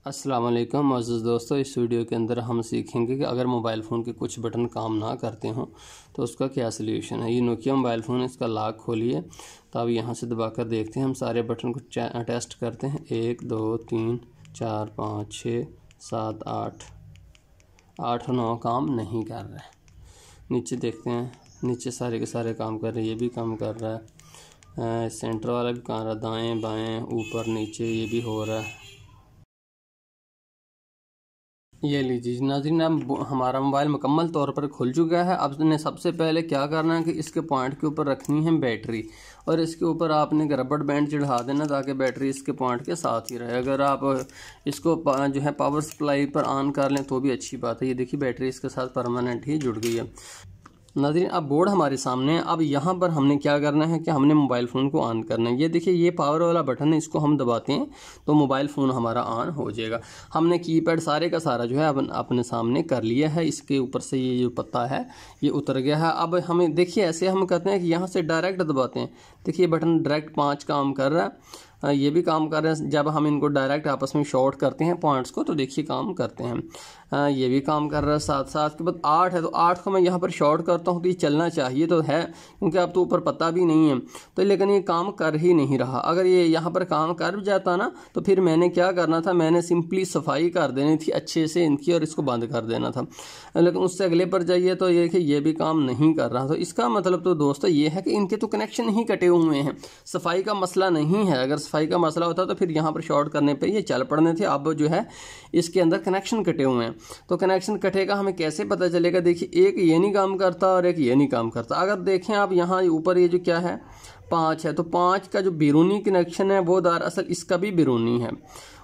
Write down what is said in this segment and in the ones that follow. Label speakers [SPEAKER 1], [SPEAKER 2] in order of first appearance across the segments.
[SPEAKER 1] अस्सलाम वालेकुम अज़ीज़ दोस्तों, इस वीडियो के अंदर हम सीखेंगे कि अगर मोबाइल फ़ोन के कुछ बटन काम ना करते हों तो उसका क्या सलूशन है। ये नोकिया मोबाइल फ़ोन, इसका लॉक खोलिए तो अब यहाँ से दबाकर देखते हैं। हम सारे बटन को टेस्ट करते हैं। 1 2 3 4 5 6 7 8 8 और 9 काम नहीं कर रहे। नीचे देखते हैं, नीचे सारे के सारे काम कर रहे हैं। ये भी काम कर रहा है, सेंटर वाला भी कर रहा है, दाएँ बाएँ ऊपर नीचे ये भी हो रहा है। ये लीजिए नाज़रीन, अब हमारा मोबाइल मुकम्मल तौर पर खुल चुका है। अब ने सबसे पहले क्या करना है कि इसके पॉइंट के ऊपर रखनी है बैटरी, और इसके ऊपर आपने रबड़ बैंड चढ़ा देना ताकि बैटरी इसके पॉइंट के साथ ही रहे। अगर आप इसको जो है पावर सप्लाई पर ऑन कर लें तो भी अच्छी बात है। ये देखिए बैटरी इसके साथ परमानेंट ही जुड़ गई है। नाज़रीन, अब बोर्ड हमारे सामने है। अब यहाँ पर हमने क्या करना है कि हमने मोबाइल फ़ोन को ऑन करना है। ये देखिए, ये पावर वाला बटन है, इसको हम दबाते हैं तो मोबाइल फ़ोन हमारा ऑन हो जाएगा। हमने कीपैड सारे का सारा जो है अपने सामने कर लिया है। इसके ऊपर से ये जो पत्ता है ये उतर गया है। अब हमें देखिए, ऐसे हम कहते हैं कि यहाँ से डायरेक्ट दबाते हैं। देखिए बटन डायरेक्ट 5 काम कर रहा है, ये भी काम कर रहे हैं। जब हम इनको डायरेक्ट आपस में शॉर्ट करते हैं पॉइंट्स को तो देखिए काम करते हैं। ये भी काम कर रहा है। साथ साथ के बाद 8 है तो 8 को मैं यहाँ पर शॉर्ट करता हूँ तो ये चलना चाहिए तो है, क्योंकि अब तो ऊपर पता भी नहीं है तो, लेकिन ये काम कर ही नहीं रहा। अगर ये यहाँ पर काम कर भी जाता ना तो फिर मैंने क्या करना था, मैंने सिंपली सफाई कर देनी थी अच्छे से इनकी और इसको बंद कर देना था। लेकिन उससे अगले पर जाइए तो ये कि ये भी काम नहीं कर रहा। तो इसका मतलब तो दोस्तों ये है कि इनके तो कनेक्शन ही कटे हुए हैं। सफाई का मसला नहीं है। अगर सफाई का मसला होता तो फिर यहाँ पर शॉर्ट करने पे ये चल पड़ने थे। अब जो है इसके अंदर कनेक्शन कटे हुए हैं। तो कनेक्शन कटेगा हमें कैसे पता चलेगा? देखिए, एक ये नहीं काम करता और एक ये नहीं काम करता। अगर देखें आप यहाँ ऊपर ये जो क्या है 5 है तो 5 का जो बैरूनी कनेक्शन है वो दरअसल इसका भी बैरूनी है,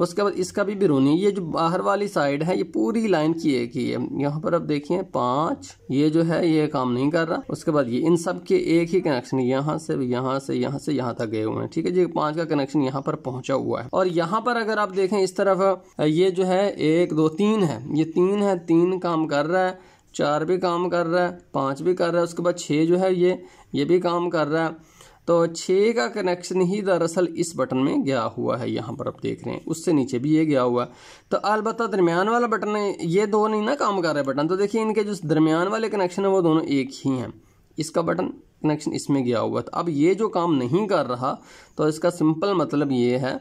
[SPEAKER 1] उसके बाद इसका भी बैरूनी। ये जो बाहर वाली साइड है ये पूरी लाइन की एक ही है। यहाँ पर अब देखिए 5 ये जो है ये काम नहीं कर रहा। उसके बाद ये इन सब के एक ही कनेक्शन यहाँ से यहाँ से यहाँ से यहाँ तक गए हुए हैं। ठीक है जी, 5 का कनेक्शन यहाँ पर पहुंचा हुआ है। और यहाँ पर अगर आप देखें इस तरफ ये जो है 1 2 3 है, ये 3 है, 3 काम कर रहा है, 4 भी काम कर रहा है, 5 भी कर रहा है। उसके बाद 6 जो है ये भी काम कर रहा है। तो 6 का कनेक्शन ही दरअसल इस बटन में गया हुआ है। यहाँ पर आप देख रहे हैं उससे नीचे भी ये गया हुआ है। तो अलबत्ता दरमियान वाला बटन है, ये दो नहीं ना काम कर रहे बटन। तो देखिए इनके जो दरमियान वाले कनेक्शन है वो दोनों एक ही हैं। इसका बटन कनेक्शन इसमें गया हुआ है। तो अब ये जो काम नहीं कर रहा तो इसका सिंपल मतलब ये है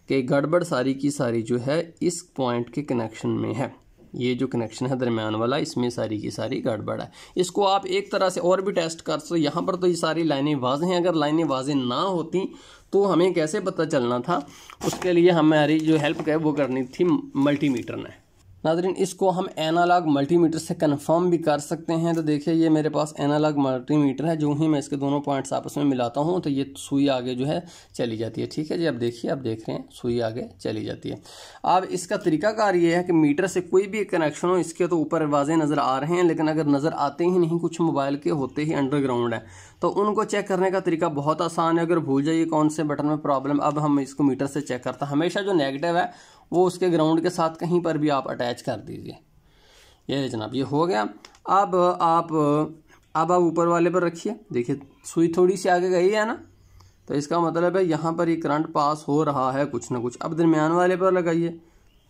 [SPEAKER 1] कि गड़बड़ सारी की सारी जो है इस पॉइंट के कनेक्शन में है। ये जो कनेक्शन है दरमियान वाला, इसमें सारी की सारी गड़बड़ है। इसको आप एक तरह से और भी टेस्ट कर सकते। यहाँ पर तो ये सारी लाइनें वाज़ेह हैं। अगर लाइनें वाज़ेह ना होती तो हमें कैसे पता चलना था? उसके लिए हमारी जो हेल्प है वो करनी थी मल्टीमीटर ने। नाज़रीन, इसको हम एनालॉग मल्टीमीटर से कंफर्म भी कर सकते हैं। तो देखिए ये मेरे पास एनालॉग मल्टीमीटर है। जो ही मैं इसके दोनों पॉइंट्स आपस में मिलाता हूं तो ये सुई आगे जो है चली जाती है। ठीक है जी, अब देखिए, अब देख रहे हैं सुई आगे चली जाती है। अब इसका तरीकाकार ये है कि मीटर से कोई भी कनेक्शन हो, इसके तो ऊपर वाज़ेह नज़र आ रहे हैं, लेकिन अगर नज़र आते ही नहीं, कुछ मोबाइल के होते ही अंडरग्राउंड है, तो उनको चेक करने का तरीका बहुत आसान है। अगर भूल जाइए कौन से बटन में प्रॉब्लम, अब हम इसको मीटर से चेक करते हैं। हमेशा जो नेगेटिव है वो उसके ग्राउंड के साथ कहीं पर भी आप अटैच कर दीजिए। ये जनाब ये हो गया। अब आप ऊपर वाले पर रखिए। देखिए सुई थोड़ी सी आगे गई है ना, तो इसका मतलब है यहाँ पर ये करंट पास हो रहा है कुछ ना कुछ। अब दरमियान वाले पर लगाइए।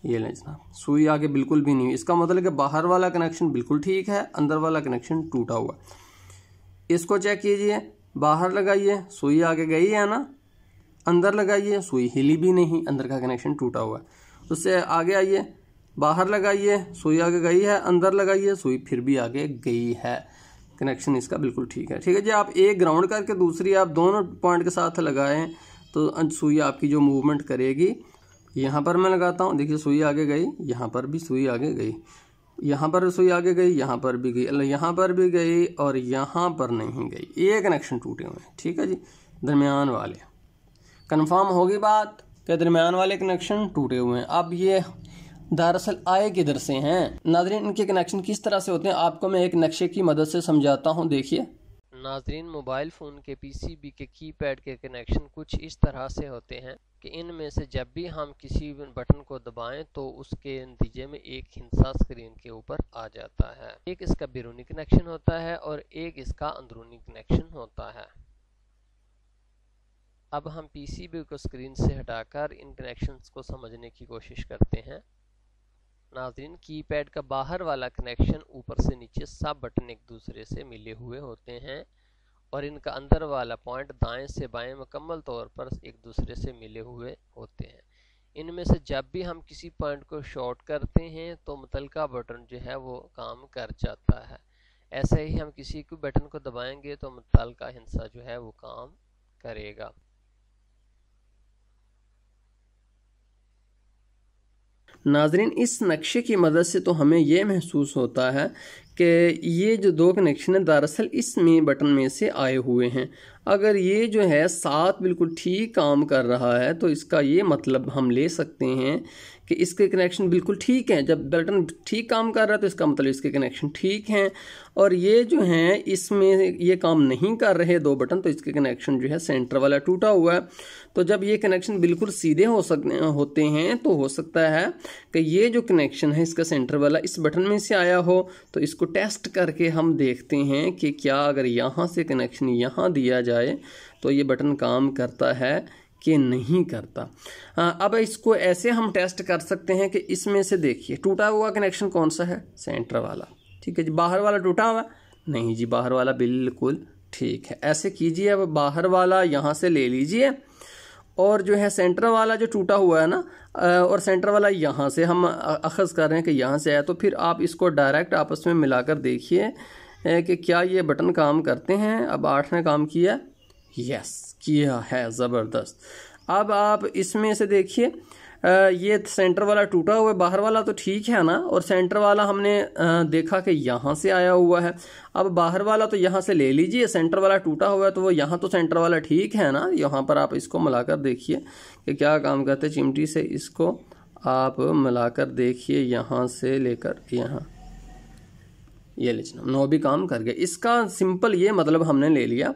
[SPEAKER 1] ये लें जनाब, सुई आगे बिल्कुल भी नहीं। इसका मतलब कि बाहर वाला कनेक्शन बिल्कुल ठीक है, अंदर वाला कनेक्शन टूटा हुआ। इसको चेक कीजिए, बाहर लगाइए, सुई आगे गई है ना, अंदर लगाइए, सुई हिली भी नहीं, अंदर का कनेक्शन टूटा हुआ है। उससे आगे आइए, बाहर लगाइए, सुई आगे गई है, अंदर लगाइए, सुई फिर भी आगे गई है, कनेक्शन इसका बिल्कुल ठीक है। ठीक है जी, आप एक ग्राउंड करके दूसरी आप दोनों पॉइंट के साथ लगाएं तो सुई आपकी जो मूवमेंट करेगी। यहाँ पर मैं लगाता हूँ, देखिए सुई आगे गई, यहाँ पर भी सुई आगे गई, यहाँ पर सुई आगे गई, यहाँ पर भी गई, यहाँ पर भी गई और यहाँ पर नहीं गई। ये कनेक्शन टूटे हुए हैं। ठीक है जी, दरमियान वाले कंफर्म होगी बात कि दरमियान वाले कनेक्शन टूटे हुए हैं। अब ये दरअसल आए किधर से हैं? नाज़रीन, इनके कनेक्शन किस तरह से होते हैं आपको मैं एक नक्शे की मदद से समझाता हूं। देखिए
[SPEAKER 2] नाज़रीन, मोबाइल फ़ोन के पीसीबी के कीपैड के कनेक्शन कुछ इस तरह से होते हैं कि इनमें से जब भी हम किसी बटन को दबाएं तो उसके नतीजे में एक हिस्सा स्क्रीन के ऊपर आ जाता है। एक इसका बैरूनी कनेक्शन होता है और एक इसका अंदरूनी कनेक्शन होता है। अब हम पीसीबी को स्क्रीन से हटाकर इन कनेक्शंस को समझने की कोशिश करते हैं। नाज़रीन, कीपैड का बाहर वाला कनेक्शन ऊपर से नीचे सब बटन एक दूसरे से मिले हुए होते हैं और इनका अंदर वाला पॉइंट दाएं से बाएं मुकम्मल तौर पर एक दूसरे से मिले हुए होते हैं। इनमें से जब भी हम किसी पॉइंट को शॉर्ट करते हैं तो मुतलका बटन जो है वो काम कर जाता है। ऐसे ही हम किसी भी बटन को दबाएंगे तो मुतलका हिस्सा जो है वो काम करेगा।
[SPEAKER 1] नाजरीन, इस नक्शे की मदद से तो हमें यह महसूस होता है कि ये जो दो कनेक्शन है दरअसल इसमें बटन में से आए हुए हैं। अगर ये जो है साथ बिल्कुल ठीक काम कर रहा है तो इसका ये मतलब हम ले सकते हैं कि इसके कनेक्शन बिल्कुल ठीक हैं। जब बटन ठीक काम कर रहा है तो इसका मतलब इसके कनेक्शन ठीक हैं। और ये जो हैं इसमें ये काम नहीं कर रहे दो बटन, तो इसके कनेक्शन जो है सेंटर वाला टूटा हुआ है। तो जब ये कनेक्शन बिल्कुल सीधे होते हैं तो हो सकता है कि ये जो कनेक्शन है इसका सेंटर वाला इस बटन में से आया हो। तो इसको टेस्ट करके हम देखते हैं कि क्या अगर यहाँ से कनेक्शन यहाँ दिया जाए तो ये बटन काम करता है कि नहीं करता। अब इसको ऐसे हम टेस्ट कर सकते हैं कि इसमें से देखिए टूटा हुआ कनेक्शन कौन सा है, सेंटर वाला। ठीक है जी, बाहर वाला टूटा हुआ नहीं जी, बाहर वाला बिल्कुल ठीक है। ऐसे कीजिए, अब बाहर वाला यहाँ से ले लीजिए और जो है सेंटर वाला जो टूटा हुआ है ना, और सेंटर वाला यहाँ से हम अखज़ कर रहे हैं कि यहाँ से आया, तो फिर आप इसको डायरेक्ट आपस में मिलाकर देखिए कि क्या ये बटन काम करते हैं। अब 8 ने काम किया, यस किया है, ज़बरदस्त। अब आप इसमें से देखिए ये सेंटर वाला टूटा हुआ है, बाहर वाला तो ठीक है ना, और सेंटर वाला हमने देखा कि यहाँ से आया हुआ है। अब बाहर वाला तो यहाँ से ले लीजिए, सेंटर वाला टूटा हुआ है तो वो यहाँ तो सेंटर वाला ठीक है ना। यहाँ पर आप इसको मिलाकर देखिए कि क्या काम करते। चिमटी से इसको आप मिलाकर देखिए, यहाँ से लेकर यहाँ, ये लीजिए 9 भी काम कर गया। इसका सिंपल ये मतलब हमने ले लिया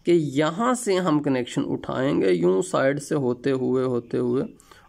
[SPEAKER 1] कि यहाँ से हम कनेक्शन उठाएंगे यूं साइड से होते हुए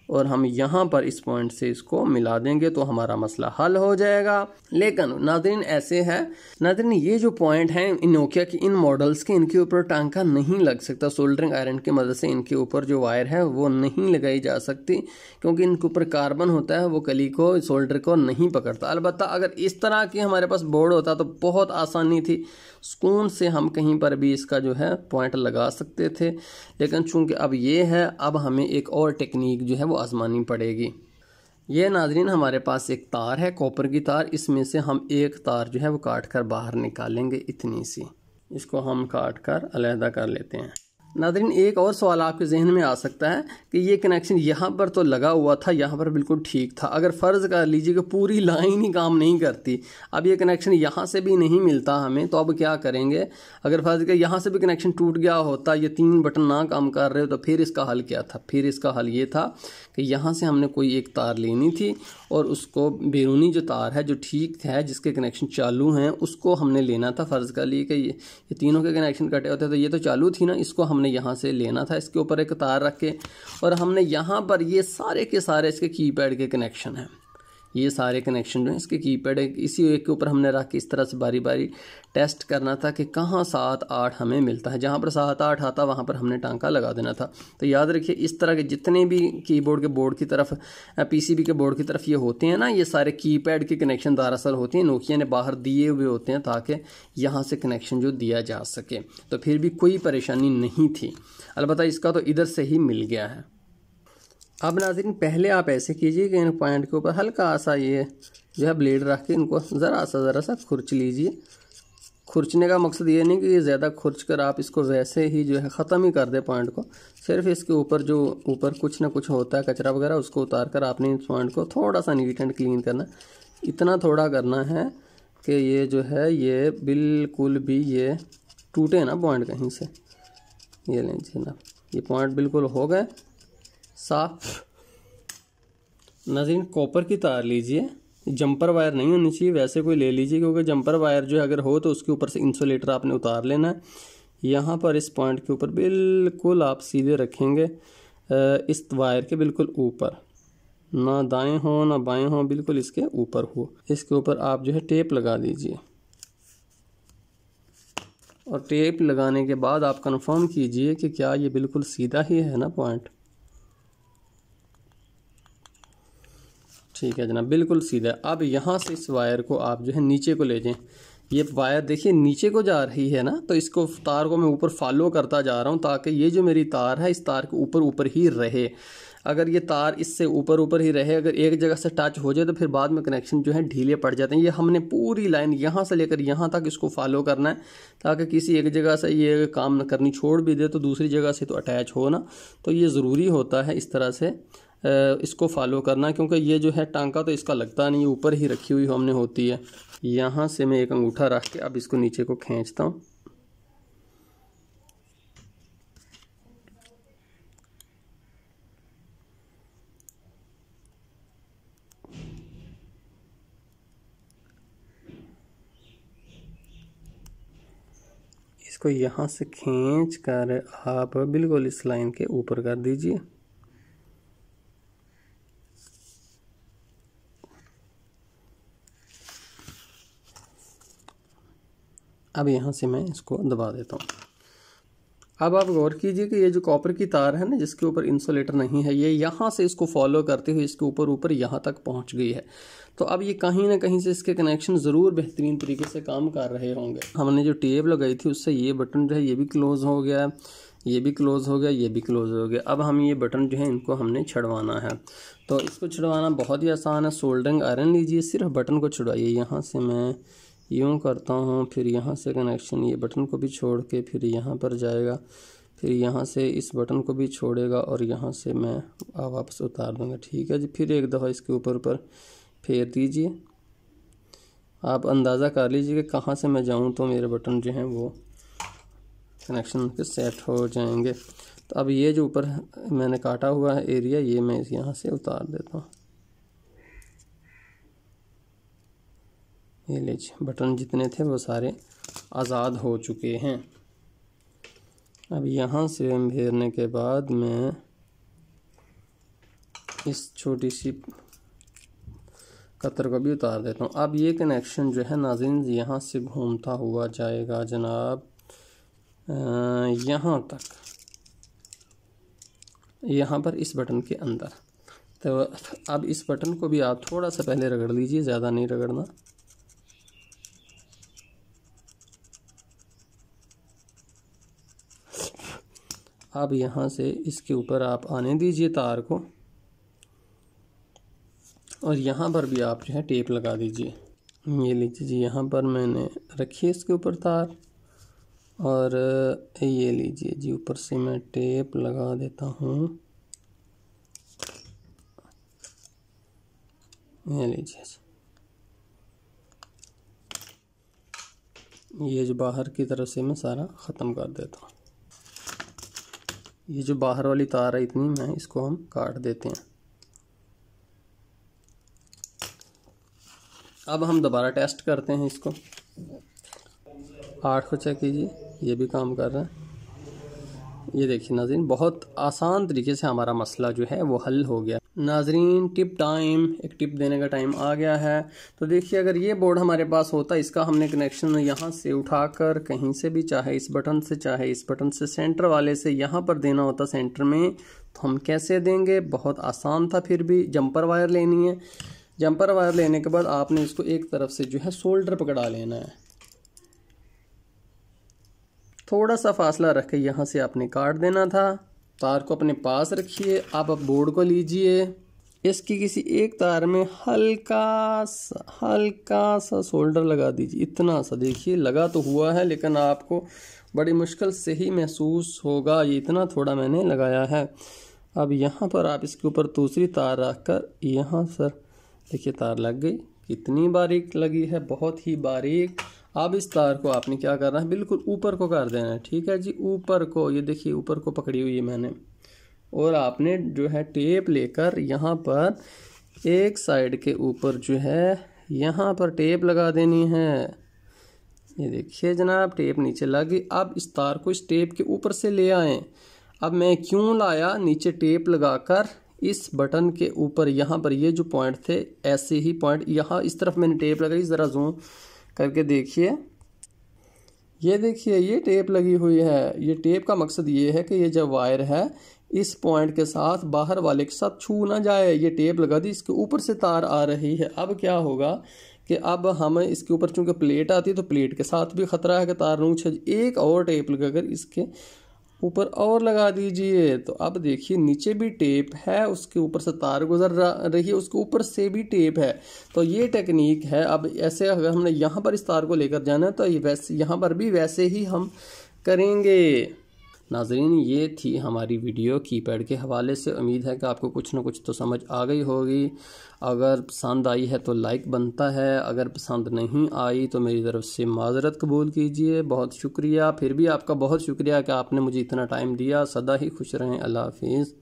[SPEAKER 1] और हम यहाँ पर इस पॉइंट से इसको मिला देंगे तो हमारा मसला हल हो जाएगा। लेकिन नाज़रीन ऐसे है, नाज़रीन ये जो पॉइंट हैं इन नोकिया की इन मॉडल्स के, इनके ऊपर टांका नहीं लग सकता। सोल्डरिंग आयरन की मदद से इनके ऊपर जो वायर है वो नहीं लगाई जा सकती, क्योंकि इनके ऊपर कार्बन होता है, वो कली को सोल्डर को नहीं पकड़ता। अलबत्ता अगर इस तरह की हमारे पास बोर्ड होता तो बहुत आसानी थी, सुकून से हम कहीं पर भी इसका जो है पॉइंट लगा सकते थे। लेकिन चूंकि अब ये है, अब हमें एक और टेक्निक जो है वो आजमानी पड़ेगी। ये नाजरीन हमारे पास एक तार है, कॉपर की तार, इसमें से हम एक तार जो है वो काट कर बाहर निकालेंगे, इतनी सी। इसको हम काट कर अलहदा कर लेते हैं। नाज़रीन एक और सवाल आपके जहन में आ सकता है कि ये कनेक्शन यहाँ पर तो लगा हुआ था, यहाँ पर बिल्कुल ठीक था। अगर फ़र्ज़ कर लीजिए कि पूरी लाइन ही काम नहीं करती, अब ये कनेक्शन यहाँ से भी नहीं मिलता हमें, तो अब क्या करेंगे। अगर फ़र्ज़ कर यहाँ से भी कनेक्शन टूट गया होता, ये 3 बटन ना काम कर रहे हो, तो फिर इसका हल क्या था। फिर इसका हल ये था कि यहाँ से हमने कोई एक तार लेनी थी और उसको बैरूनी जो तार है जो ठीक है, जिसके कनेक्शन चालू हैं, उसको हमने लेना था। फ़र्ज़ कर लिए कि ये तीनों के कनेक्शन कटे होते तो ये तो चालू थी ना, इसको हमने यहाँ से लेना था, इसके ऊपर एक तार रख के, और हमने यहाँ पर ये सारे के सारे इसके कीपैड के कनेक्शन हैं, ये सारे कनेक्शन जो हैं इसके कीपैड इसी एक के ऊपर हमने रख के इस तरह से बारी बारी टेस्ट करना था कि कहाँ 7 8 हमें मिलता है। जहाँ पर 7 8 आता वहाँ पर हमने टांका लगा देना था। तो याद रखिए इस तरह के जितने भी कीबोर्ड के बोर्ड की तरफ, पीसीबी के बोर्ड की तरफ ये होते हैं ना, ये सारे कीपैड के कनेक्शन दरअसल होते हैं नोकिया ने बाहर दिए हुए होते हैं ताकि यहाँ से कनेक्शन जो दिया जा सके। तो फिर भी कोई परेशानी नहीं थी, अलबत्ता इसका तो इधर से ही मिल गया है। अब नाज़रीन पहले आप ऐसे कीजिए कि इन पॉइंट के ऊपर हल्का सा ये जो है ब्लेड रख के इनको ज़रा सा खुरच लीजिए। खुरचने का मकसद ये नहीं कि ये ज़्यादा खुरच कर आप इसको वैसे ही जो है ख़त्म ही कर दे पॉइंट को, सिर्फ इसके ऊपर जो ऊपर कुछ ना कुछ होता है कचरा वगैरह, उसको उतार कर आपने इस पॉइंट को थोड़ा सा नीट एंड क्लीन करना। इतना थोड़ा करना है कि ये जो है ये बिल्कुल भी ये टूटे ना पॉइंट कहीं से। ये लीजिए ना, ये पॉइंट बिल्कुल हो गए साफ। नाज़रीन कॉपर की तार लीजिए, जंपर वायर नहीं होनी चाहिए, वैसे कोई ले लीजिए, क्योंकि जंपर वायर जो अगर हो तो उसके ऊपर से इंसुलेटर आपने उतार लेना है। यहाँ पर इस पॉइंट के ऊपर बिल्कुल आप सीधे रखेंगे, इस वायर के बिल्कुल ऊपर, ना दाएं हो ना बाएं हो, बिल्कुल इसके ऊपर हो। इसके ऊपर आप जो है टेप लगा दीजिए। और टेप लगाने के बाद आप कंफर्म कीजिए कि क्या ये बिल्कुल सीधा ही है ना पॉइंट। ठीक है जनाब, बिल्कुल सीधा। अब यहाँ से इस वायर को आप जो है नीचे को ले जाएं। ये वायर देखिए नीचे को जा रही है ना, तो इसको तार को मैं ऊपर फॉलो करता जा रहा हूँ ताकि ये जो मेरी तार है इस तार के ऊपर ऊपर ही रहे। अगर ये तार इससे ऊपर ऊपर ही रहे, अगर एक जगह से टच हो जाए तो फिर बाद में कनेक्शन जो है ढीले पड़ जाते हैं। ये हमने पूरी लाइन यहाँ से लेकर यहाँ तक इसको फॉलो करना है ताकि किसी एक जगह से ये काम न करनी छोड़ भी दे तो दूसरी जगह से तो अटैच हो ना। तो ये ज़रूरी होता है इस तरह से इसको फॉलो करना, क्योंकि ये जो है टांका तो इसका लगता नहीं, ऊपर ही रखी हुई हमने होती है। यहाँ से मैं एक अंगूठा रख के अब इसको नीचे को खींचता हूँ। इसको यहाँ से खींच कर आप बिल्कुल इस लाइन के ऊपर कर दीजिए। अब यहाँ से मैं इसको दबा देता हूँ। अब आप गौर कीजिए कि ये जो कॉपर की तार है ना जिसके ऊपर इंसुलेटर नहीं है, ये यहाँ से इसको फॉलो करते हुए इसके ऊपर ऊपर यहाँ तक पहुँच गई है। तो अब ये कहीं ना कहीं से इसके कनेक्शन ज़रूर बेहतरीन तरीके से काम कर रहे होंगे। हमने जो टेप लगाई थी उससे ये बटन जो है ये भी क्लोज़ हो गया, ये भी क्लोज़ हो गया, ये भी क्लोज़ हो गया। अब हम ये बटन जो है इनको हमने छुड़वाना है। तो इसको छुड़वाना बहुत ही आसान है। सोल्डरिंग आयरन लीजिए, सिर्फ बटन को छुड़वाइए। यहाँ से मैं यूँ करता हूँ, फिर यहाँ से कनेक्शन ये बटन को भी छोड़ के फिर यहाँ पर जाएगा, फिर यहाँ से इस बटन को भी छोड़ेगा और यहाँ से मैं वापस उतार दूँगा। ठीक है जी, फिर एक दफ़ा इसके ऊपर फेर दीजिए। आप अंदाज़ा कर लीजिए कि कहाँ से मैं जाऊँ तो मेरे बटन जो हैं वो कनेक्शन के सेट हो जाएंगे। तो अब ये जो ऊपर मैंने काटा हुआ है एरिया, ये मैं यहाँ से उतार देता हूँ। ये लीजिए, बटन जितने थे वो सारे आज़ाद हो चुके हैं। अब यहाँ से फेरने के बाद मैं इस छोटी सी कतर को भी उतार देता हूँ। अब ये कनेक्शन जो है नाज़रीन यहाँ से घूमता हुआ जाएगा जनाब यहाँ तक, यहाँ पर इस बटन के अंदर। तो अब इस बटन को भी आप थोड़ा सा पहले रगड़ लीजिए, ज़्यादा नहीं रगड़ना। अब यहाँ से इसके ऊपर आप आने दीजिए तार को और यहाँ पर भी आप जो है टेप लगा दीजिए। ये लीजिए जी, यहाँ पर मैंने रखी है इसके ऊपर तार और ये लीजिए जी ऊपर से मैं टेप लगा देता हूँ। ये लीजिए, ये जो बाहर की तरफ से मैं सारा ख़त्म कर देता हूँ। ये जो बाहर वाली तार है इतनी मैं इसको हम काट देते हैं। अब हम दोबारा टेस्ट करते हैं इसको। 8 को चेक कीजिए, ये भी काम कर रहा है। ये देखिए नाज़रीन, बहुत आसान तरीके से हमारा मसला जो है वो हल हो गया। नाज़रीन टिप टाइम, एक टिप देने का टाइम आ गया है। तो देखिए अगर ये बोर्ड हमारे पास होता, इसका हमने कनेक्शन यहाँ से उठाकर कहीं से भी, चाहे इस बटन से चाहे इस बटन से, सेंटर वाले से यहाँ पर देना होता सेंटर में, तो हम कैसे देंगे? बहुत आसान था। फिर भी जंपर वायर लेनी है। जंपर वायर लेने के बाद आपने इसको एक तरफ से जो है शोल्डर पकड़ा लेना है, थोड़ा सा फासला रख के यहाँ से आपने काट देना था। तार को अपने पास रखिए। अब आप बोर्ड को लीजिए, इसकी किसी एक तार में हल्का सा शोल्डर लगा दीजिए, इतना सा। देखिए लगा तो हुआ है लेकिन आपको बड़ी मुश्किल से ही महसूस होगा, ये इतना थोड़ा मैंने लगाया है। अब यहाँ पर आप इसके ऊपर दूसरी तार रखकर यहाँ सर देखिए तार लग गई, कितनी बारीक लगी है, बहुत ही बारीक। अब इस तार को आपने क्या करना है, बिल्कुल ऊपर को कर देना है। ठीक है जी, ऊपर को, ये देखिए ऊपर को पकड़ी हुई है मैंने, और आपने जो है टेप लेकर यहाँ पर एक साइड के ऊपर जो है यहाँ पर टेप लगा देनी है। ये देखिए जनाब, टेप नीचे लग गई। अब इस तार को इस टेप के ऊपर से ले आए। अब मैं क्यों लाया, नीचे टेप लगाकर इस बटन के ऊपर यहाँ पर ये जो पॉइंट थे, ऐसे ही पॉइंट यहाँ इस तरफ मैंने टेप लगाई। ज़रा जूम करके देखिए, ये देखिए ये टेप लगी हुई है। ये टेप का मकसद ये है कि ये जो वायर है इस पॉइंट के साथ बाहर वाले के साथ छू ना जाए। ये टेप लगा दी, इसके ऊपर से तार आ रही है। अब क्या होगा कि अब हमें इसके ऊपर चूंकि प्लेट आती है तो प्लेट के साथ भी खतरा है कि तार नूच। एक और टेप लगाकर इसके ऊपर और लगा दीजिए। तो अब देखिए नीचे भी टेप है, उसके ऊपर से तार गुजर रही है, उसके ऊपर से भी टेप है। तो ये टेक्निक है। अब ऐसे अगर हमने यहाँ पर इस तार को लेकर जाना है तो ये वैसे यहाँ पर भी वैसे ही हम करेंगे। नाजरीन ये थी हमारी वीडियो कीपैड के हवाले से। उम्मीद है कि आपको कुछ ना कुछ तो समझ आ गई होगी। अगर पसंद आई है तो लाइक बनता है, अगर पसंद नहीं आई तो मेरी तरफ से माजरत कबूल कीजिए। बहुत शुक्रिया, फिर भी आपका बहुत शुक्रिया कि आपने मुझे इतना टाइम दिया। सदा ही खुश रहें। अल्लाह हाफिज़।